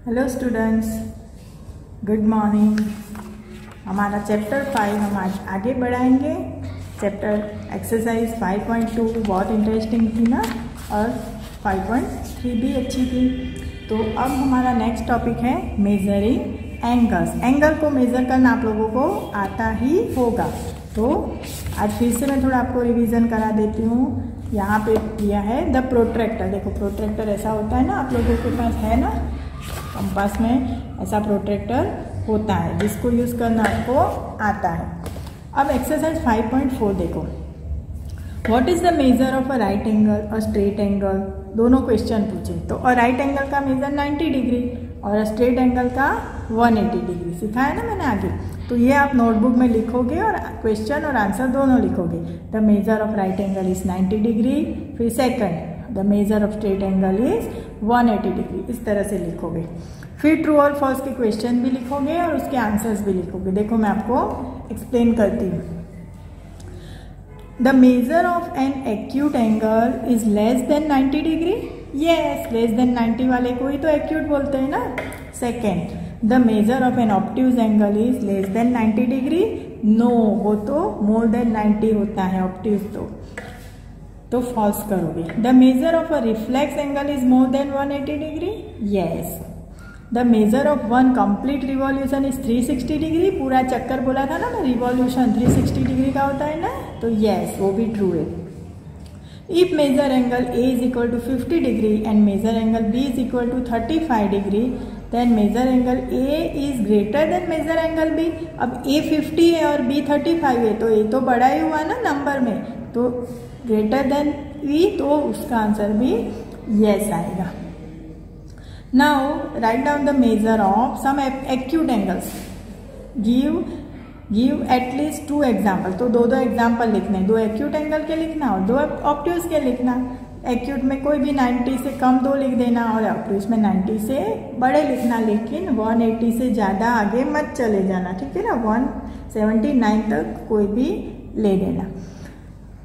Hello students, good morning. हमारा chapter 5 हम आज आगे बढ़ाएंगे। चैप्टर एक्सरसाइज 5.2 बहुत इंटरेस्टिंग थी ना, और 5.3 भी अच्छी थी। तो अब हमारा नेक्स्ट टॉपिक है मेजरिंग एंगल्स। एंगल को मेज़र करना आप लोगों को आता ही होगा। तो आज फिर से मैं थोड़ा आपको रिवीजन करा देती हूँ। यहाँ पे दिया है द प्रोट्रैक्टर। देखो प्रोट्रैक्टर ऐसा होता है ना, आप लोगों के पास है ना, कंपास में ऐसा प्रोट्रैक्टर होता है जिसको यूज़ करना आपको आता है। अब एक्सरसाइज 5.4 देखो, what is the measure of a right angle और स्ट्रेट एंगल। दोनों क्वेश्चन पूछे। तो और राइट एंगल का मेजर 90 डिग्री और स्ट्रेट एंगल का 180 डिग्री सिखाया ना मैंने आगे। तो ये आप नोटबुक में लिखोगे और क्वेश्चन और आंसर दोनों लिखोगे। The measure of right angle is 90 degree, फिर second the measure of straight angle is 180 degree, इस तरह से लिखोगे। फिर ट्रू और फॉल्स के क्वेश्चन भी लिखोगे और उसके आंसर्स भी लिखोगे। देखो मैं आपको एक्सप्लेन करती हूँ। The measure of an acute angle is less than 90 degree. Yes, less than 90 वाले को ही तो एक्यूट बोलते हैं ना। Second, the measure of an obtuse angle is less than 90 degree. No, वो तो मोर देन 90 होता है ऑब्ट्यूज तो फॉल्स करोगे। The measure of a reflex angle is more than 180 degree. Yes. The measure of one complete revolution is 360 degree. पूरा चक्कर बोला था ना मैं, रिवॉल्यूशन 360 डिग्री का होता है ना, तो यस वो भी ट्रू है। If measure angle A is equal to 50 degree and measure angle B is equal to 35 degree, then measure angle A is greater than measure angle B. अब ए 50 है और बी 35 है, तो ए तो बड़ा ही हुआ ना नंबर में, तो ग्रेटर देन बी, तो उसका आंसर भी यस आएगा। Now write down the measure of some acute angles. Give at least 2 example. तो दो एग्जाम्पल लिखने, 2 एक्यूट एंगल के लिखना और 2 ऑब्ट्यूज के लिखना। एक्यूट में कोई भी 90 से कम 2 लिख देना और ऑब्ट्यूज में 90 से बड़े लिखना, लेकिन 180 से ज़्यादा आगे मत चले जाना, ठीक है ना। 179 तक कोई भी ले देना।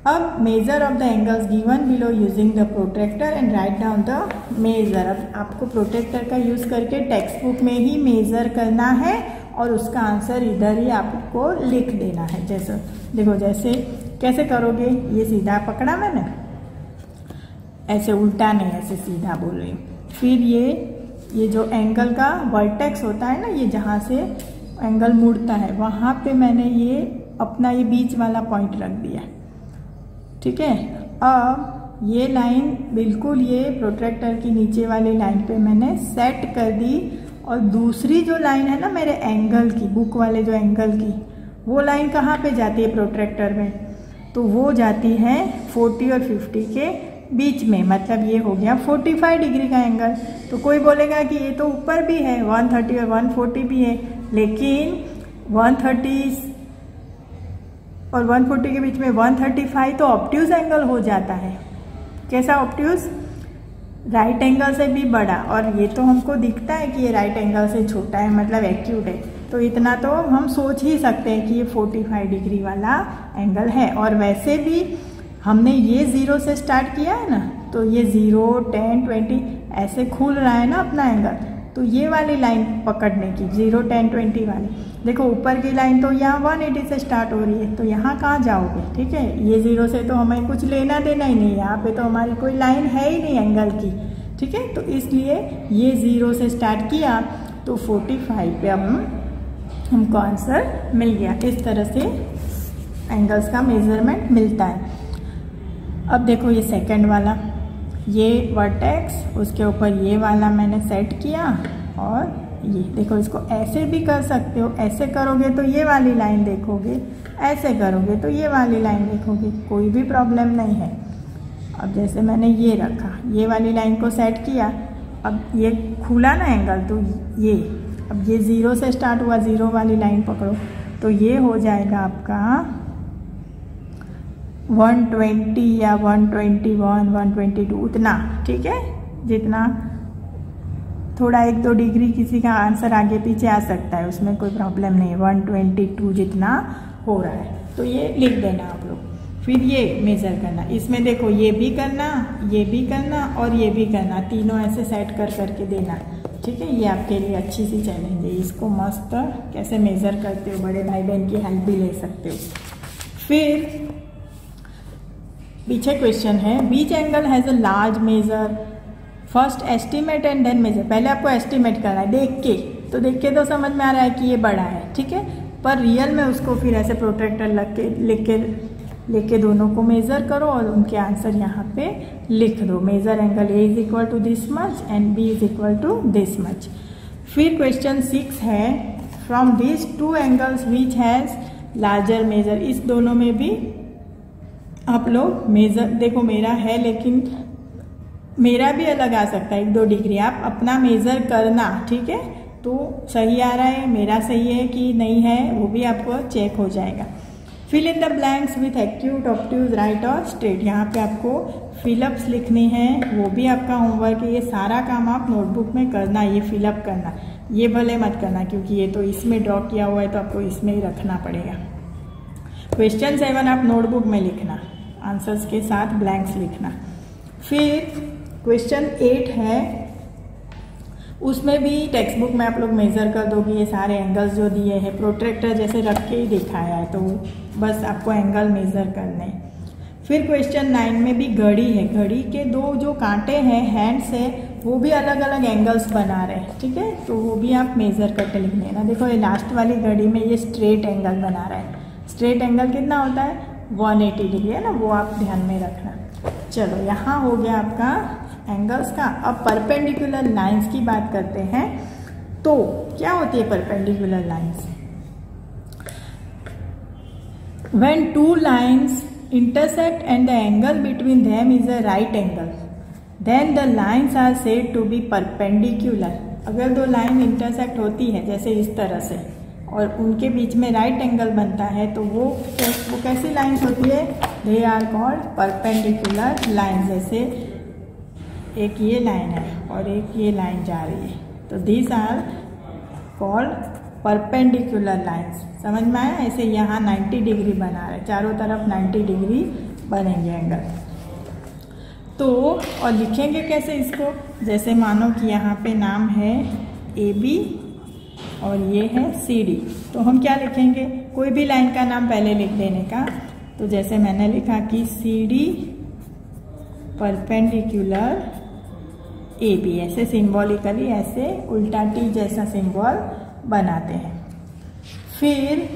अब measure of the angles given below using the protractor and write down the measure. अब आपको प्रोट्रैक्टर का यूज करके टेक्स्ट बुक में ही मेजर करना है और उसका आंसर इधर ही आपको लिख देना है। जैसे देखो, जैसे कैसे करोगे, ये सीधा पकड़ा मैंने, ऐसे उल्टा नहीं, ऐसे सीधा बोल रही हूँ। फिर ये जो एंगल का वर्टेक्स होता है ना, ये जहाँ से एंगल मुड़ता है वहाँ पे मैंने ये अपना ये बीच वाला पॉइंट रख दिया, ठीक है। अब ये लाइन बिल्कुल ये प्रोट्रैक्टर की नीचे वाली लाइन पे मैंने सेट कर दी, और दूसरी जो लाइन है ना मेरे एंगल की, बुक वाले जो एंगल की, वो लाइन कहाँ पे जाती है प्रोट्रैक्टर में, तो वो जाती है 40 और 50 के बीच में। मतलब ये हो गया 45 डिग्री का एंगल। तो कोई बोलेगा कि ये तो ऊपर भी है, 130 और 140 भी है, लेकिन 130 और 140 के बीच में 135 तो ऑब्ट्यूज एंगल हो जाता है। कैसा ऑब्ट्यूज? राइट एंगल से भी बड़ा, और ये तो हमको दिखता है कि ये राइट एंगल से छोटा है, मतलब एक्यूट है। तो इतना तो हम सोच ही सकते हैं कि ये 45 डिग्री वाला एंगल है। और वैसे भी हमने ये 0 से स्टार्ट किया है ना, तो ये 0, 10, 20 ऐसे खुल रहा है ना अपना एंगल। तो ये वाली लाइन पकड़ने की, 0, 10, 20 वाली। देखो ऊपर की लाइन तो यहाँ 180 से स्टार्ट हो रही है, तो यहाँ कहाँ जाओगे, ठीक है। ये 0 से तो हमें कुछ लेना देना ही नहीं, यहाँ पे तो हमारी कोई लाइन है ही नहीं एंगल की, ठीक है। तो इसलिए ये 0 से स्टार्ट किया तो 45 पे अब हमको आंसर मिल गया। इस तरह से एंगल्स का मेजरमेंट मिलता है। अब देखो ये सेकंड वाला, ये वर्टेक्स, उसके ऊपर ये वाला मैंने सेट किया, और ये देखो इसको ऐसे भी कर सकते हो। ऐसे करोगे तो ये वाली लाइन देखोगे, ऐसे करोगे तो ये वाली लाइन देखोगे, कोई भी प्रॉब्लम नहीं है। अब जैसे मैंने ये रखा, ये वाली लाइन को सेट किया, अब ये खुला ना एंगल, तो ये अब ये 0 से स्टार्ट हुआ, 0 वाली लाइन पकड़ो, तो ये हो जाएगा आपका 120 या 121, 122 उतना, ठीक है। जितना थोड़ा 1-2 डिग्री किसी का आंसर आगे पीछे आ सकता है, उसमें कोई प्रॉब्लम नहीं है। 122 जितना हो रहा है, तो ये लिख देना आप लोग। फिर ये मेजर करना, इसमें देखो ये भी करना, ये भी करना और ये भी करना, तीनों ऐसे सेट कर करके देना। ठीक है, ये आपके लिए अच्छी सी चैलेंज है। इसको मस्त कैसे मेज़र करते हो, बड़े भाई बहन की हेल्प भी ले सकते हो। फिर पीछे क्वेश्चन है, which angle has a large measure, first estimate and then measure. पहले आपको एस्टिमेट करना है देख के, तो देख के तो समझ में आ रहा है कि ये बड़ा है, ठीक है, पर रियल में उसको फिर ऐसे प्रोट्रैक्टर लेके दोनों को मेज़र करो और उनके आंसर यहाँ पे लिख दो। Measure angle A is equal to this much and B is equal to this much. फिर क्वेश्चन 6 है, from this two angles which has larger measure. इस दोनों में भी आप लोग मेजर, देखो मेरा है लेकिन मेरा भी अलग आ सकता है 1-2 डिग्री, आप अपना मेजर करना, ठीक है, तो सही आ रहा है, मेरा सही है कि नहीं है वो भी आपको चेक हो जाएगा। Fill in the blanks with acute, obtuse, right और स्ट्रेट। यहाँ पे आपको फिलअप्स लिखने हैं, वो भी आपका होमवर्क है। ये सारा काम आप नोटबुक में करना, ये फिलअप करना, ये भले मत करना क्योंकि ये तो इसमें ड्रॉ किया हुआ है तो आपको इसमें ही रखना पड़ेगा। क्वेश्चन 7 आप नोटबुक में लिखना, आंसर्स के साथ ब्लैंक्स लिखना। फिर क्वेश्चन 8 है, उसमें भी टेक्स्ट बुक में आप लोग मेज़र कर दोगे ये सारे एंगल्स जो दिए हैं, प्रोट्रैक्टर जैसे रख के ही दिखाया है, तो बस आपको एंगल मेज़र करने। फिर क्वेश्चन 9 में भी घड़ी है, घड़ी के 2 जो कांटे हैं, हैंड्स है, वो भी अलग अलग एंगल्स बना रहे हैं, ठीक है, तो वो भी आप मेज़र करके लिख लेना। देखो ये लास्ट वाली घड़ी में ये स्ट्रेट एंगल बना रहा है, स्ट्रेट एंगल कितना होता है 180 डिग्री है ना, वो आप ध्यान में रखना। चलो यहाँ हो गया आपका एंगल्स का। अब परपेंडिकुलर लाइंस की बात करते हैं, तो क्या होती है perpendicular lines? When 2 lines intersect and the angle between them is a right angle, then the lines are said to be perpendicular. अगर 2 लाइन इंटरसेक्ट होती है जैसे इस तरह से और उनके बीच में राइट एंगल बनता है, तो वो कैसी लाइंस होती है? They are called perpendicular lines. जैसे एक ये लाइन है और एक ये लाइन जा रही है, तो these are called perpendicular lines. समझ में आया? ऐसे यहाँ 90 डिग्री बना रहे, चारों तरफ 90 डिग्री बनेंगे एंगल। तो और लिखेंगे कैसे इसको? जैसे मानो कि यहाँ पे नाम है AB और ये है CD, तो हम क्या लिखेंगे? कोई भी लाइन का नाम पहले लिख देने का। तो जैसे मैंने लिखा कि CD परपेंडिकुलर AB, ऐसे सिंबॉलिकली ऐसे उल्टा T जैसा सिंबल बनाते हैं। फिर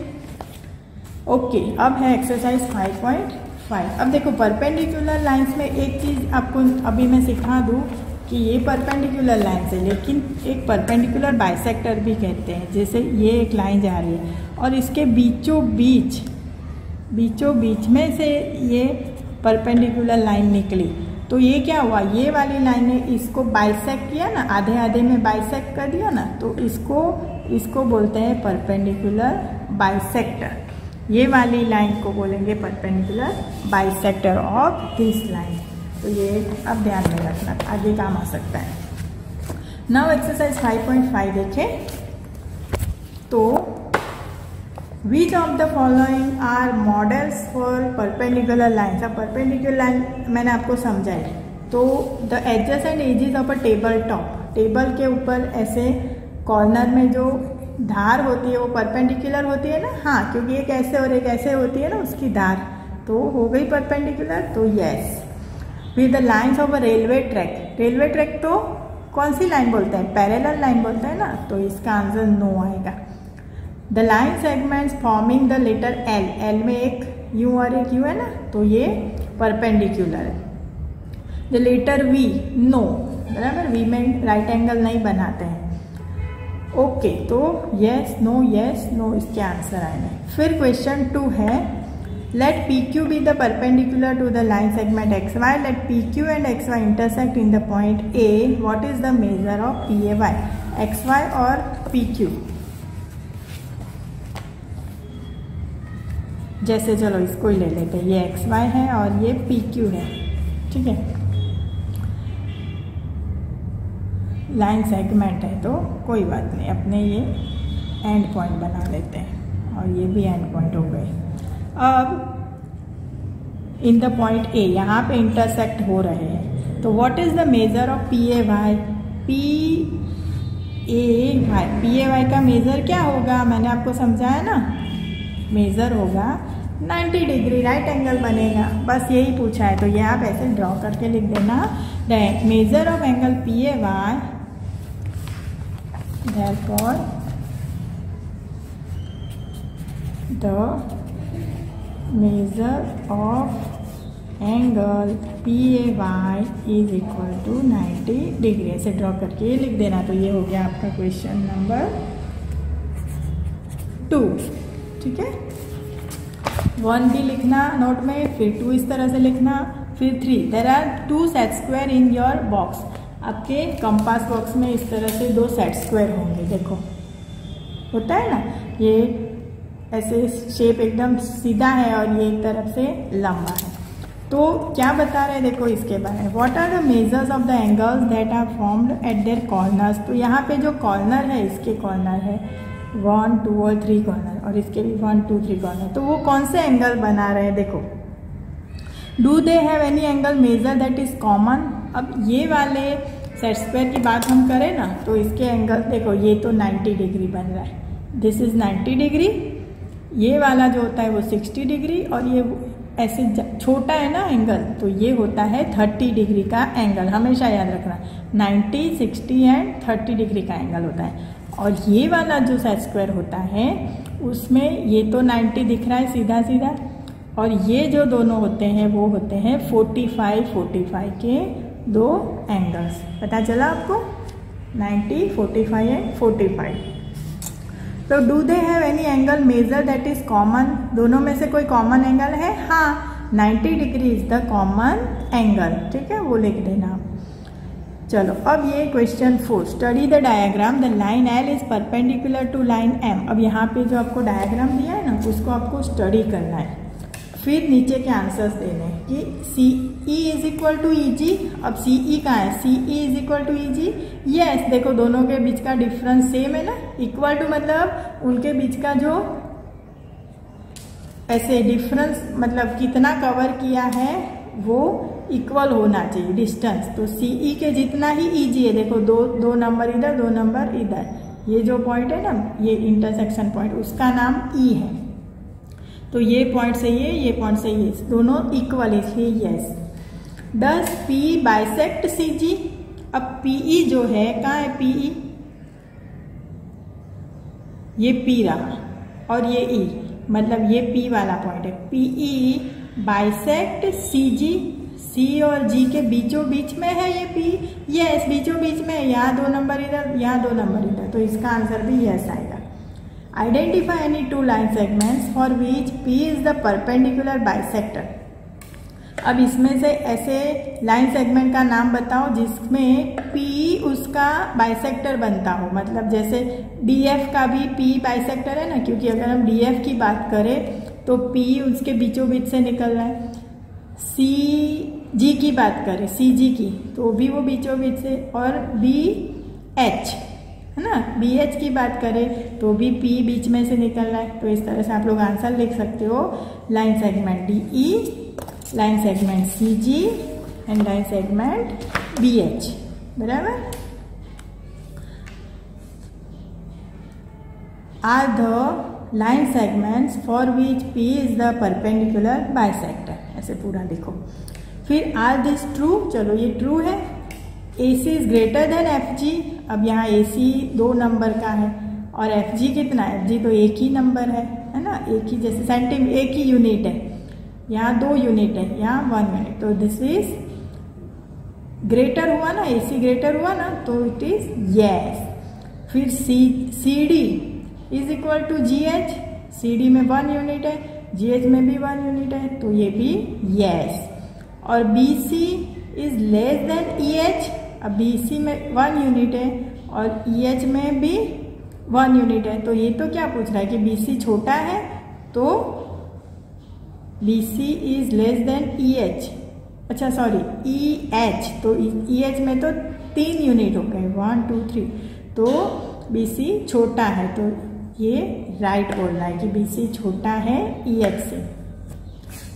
ओके, अब है एक्सरसाइज 5.5। अब देखो परपेंडिकुलर लाइंस में एक चीज़ आपको अभी मैं सिखा दूँ कि ये परपेंडिकुलर लाइंस है, लेकिन एक परपेंडिकुलर बाइसेक्टर भी कहते हैं। जैसे ये एक लाइन जा रही है और इसके बीचों बीच में से ये परपेंडिकुलर लाइन निकली, तो ये क्या हुआ? ये वाली लाइन ने इसको बाइसेक्ट किया ना, आधे आधे में बाइसेक्ट कर दिया ना, तो इसको बोलते हैं परपेंडिकुलर बाइसेक्टर। ये वाली लाइन को बोलेंगे perpendicular bisector of this line. तो ये अब ध्यान में रखना, आगे काम आ सकता है। नाउ एक्सरसाइज 5.5 देखें, तो which of the following are models for perpendicular lines. अब परपेंडिकुलर लाइन मैंने आपको समझाई, तो the edges and edges of a table top, table के ऊपर ऐसे कॉर्नर में जो धार होती है वो परपेंडिकुलर होती है ना, हाँ, क्योंकि एक ऐसे और एक ऐसे होती है ना उसकी धार, तो हो गई परपेंडिकुलर, तो yes. With the lines of a railway track, railway track तो कौन सी लाइन बोलते हैं? पैरेलल लाइन बोलते हैं ना, तो इसका आंसर नो आएगा। The line segments forming the letter L, L में एक U और एक U है ना, तो ये परपेंडिकुलर है। द लेटर V, नो, बराबर, V में राइट एंगल नहीं बनाते हैं। ओके, तो यस नो इसके आंसर आएंगे। फिर क्वेश्चन 2 है, let PQ be the perpendicular to the line segment XY, let PQ and XY intersect in the point A, what is the measure of PAY। XY और PQ, जैसे चलो इसको ही ले लेते हैं, ये XY है और ये PQ है, ठीक है, लाइन सेगमेंट है, तो कोई बात नहीं, अपने ये एंड पॉइंट बना लेते हैं और ये भी एंड पॉइंट हो गए। अब इन द पॉइंट A, यहाँ पे इंटरसेक्ट हो रहे हैं, तो what is the measure of PAY। PAY। PAY का मेज़र क्या होगा, मैंने आपको समझाया ना, मेज़र होगा 90 डिग्री, राइट एंगल बनेगा। बस यही पूछा है, तो ये आप ऐसे ड्रॉ करके लिख देना। Measure of angle PAY, therefore the measure of angle PAY is equal to 90 degree. ऐसे ड्रॉ करके लिख देना। तो ये हो गया आपका क्वेश्चन नंबर 2। ठीक है, 1 भी लिखना नोट में, फिर 2 इस तरह से लिखना, फिर 3 there are 2 set square in your box. आपके कंपास बॉक्स में इस तरह से 2 सेट स्क्वायर होंगे। देखो होता है ना, ये ऐसे शेप एकदम सीधा है और ये एक तरफ से लंबा है। तो क्या बता रहे हैं, देखो इसके बारे में, what are the measures of the angles that are formed at their corners. तो यहाँ पे जो कॉर्नर है, इसके कॉर्नर है 1, 2 और 3 कॉर्नर, और इसके भी 1, 2, 3 कॉर्नर। तो वो कौन से एंगल बना रहे हैं, देखो, do they have any angle measure that is common. अब ये वाले सेट स्क्वायर की बात हम करें ना, तो इसके एंगल देखो, ये तो 90 डिग्री बन रहा है, दिस इज 90 डिग्री। ये वाला जो होता है वो 60 डिग्री, और ये ऐसे छोटा है ना एंगल, तो ये होता है 30 डिग्री का एंगल। हमेशा याद रखना 90, 60 एंड 30 डिग्री का एंगल होता है। और ये वाला जो सेट स्क्वायर होता है उसमें ये तो 90 दिख रहा है सीधा सीधा, और ये जो दोनों होते हैं वो होते हैं 45 के 2 एंगल्स। पता चला आपको, 90, 45 एंड 45। तो do they have any angle measure that is common. दोनों में से कोई कॉमन एंगल है, हाँ 90 degree is the common angle. ठीक है, वो लिख देना आप। चलो अब ये question 4, study the diagram, the line L is perpendicular to line M। अब यहाँ पे जो आपको डायग्राम दिया है ना, उसको आपको स्टडी करना है, फिर नीचे के आंसर्स देने हैं कि CE is equal to EG। अब CE कहाँ है, CE is equal to EG। Yes, देखो दोनों के बीच का डिफरेंस सेम है ना, इक्वल टू मतलब उनके बीच का जो ऐसे डिफरेंस, मतलब कितना कवर किया है वो इक्वल होना चाहिए डिस्टेंस। तो CE के जितना ही EG है, देखो दो नंबर इधर, 2 नंबर इधर, ये जो पॉइंट है ना, ये इंटरसेक्शन पॉइंट, उसका नाम E है। तो ये पॉइंट से ये पॉइंट से ये, दोनों इक्वल, इसलिए यस। डस P बाइसेक्ट CG। अब PE जो है, कहाँ है PE, ये P रहा और ये E, मतलब ये P वाला पॉइंट है। PE बाइसेक्ट CG, C और G के बीचों बीच में है ये P। यस, बीचों बीच में, यहाँ 2 नंबर इधर, यहाँ 2 नंबर इधर, तो इसका आंसर भी यस आएगा। Identify any 2 line segments for which P is the perpendicular bisector. अब इसमें से ऐसे लाइन सेगमेंट का नाम बताओ जिसमें P उसका बाइसेक्टर बनता हो। मतलब जैसे DF का भी P बाइसेक्टर है ना, क्योंकि अगर हम DF की बात करें तो P उसके बीचों बीच से निकल रहा है। CG की बात करें, CG की, तो भी वो बीचों बीच से, और BH है ना, BH की बात करें तो भी P बीच में से निकल रहा है। तो इस तरह से आप लोग आंसर लिख सकते हो, line segment DE, line segment CG and line segment BH। बराबर। Are the line segments for which P is the perpendicular bisector. ऐसे पूरा लिखो। फिर आर दिस ट्रू, चलो ये ट्रू है। AC is greater then FG। अब यहाँ AC 2 नंबर का है और FG कितना है, FG तो एक ही नंबर है ना, एक ही, जैसे सेंटीमीटर एक ही यूनिट है, यहाँ 2 यूनिट है, यहाँ 1 यूनिट, तो दिस इज ग्रेटर हुआ ना, AC ग्रेटर हुआ ना, तो इट इज यस। फिर CD is equal to GH, CD में 1 यूनिट है, GH में भी 1 यूनिट है, तो ये भी यस। और BC is less then EH। अब BC में 1 यूनिट है और EH में भी 1 यूनिट है, तो ये तो क्या पूछ रहा है कि BC छोटा है, तो BC is less then EH, अच्छा सॉरी EH, तो EH में तो 3 यूनिट हो गए, 1 2 3, तो BC छोटा है, तो ये राइट बोल रहा है कि BC छोटा है EH से।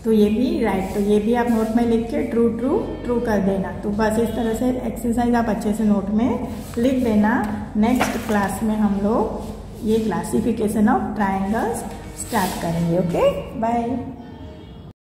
तो ये भी राइट, तो ये भी आप नोट में लिख के ट्रू ट्रू ट्रू कर देना। तो बस इस तरह से एक्सरसाइज आप अच्छे से नोट में लिख देना। नेक्स्ट क्लास में हम लोग ये क्लासिफिकेशन ऑफ ट्रायंगल्स स्टार्ट करेंगे। Okay, bye.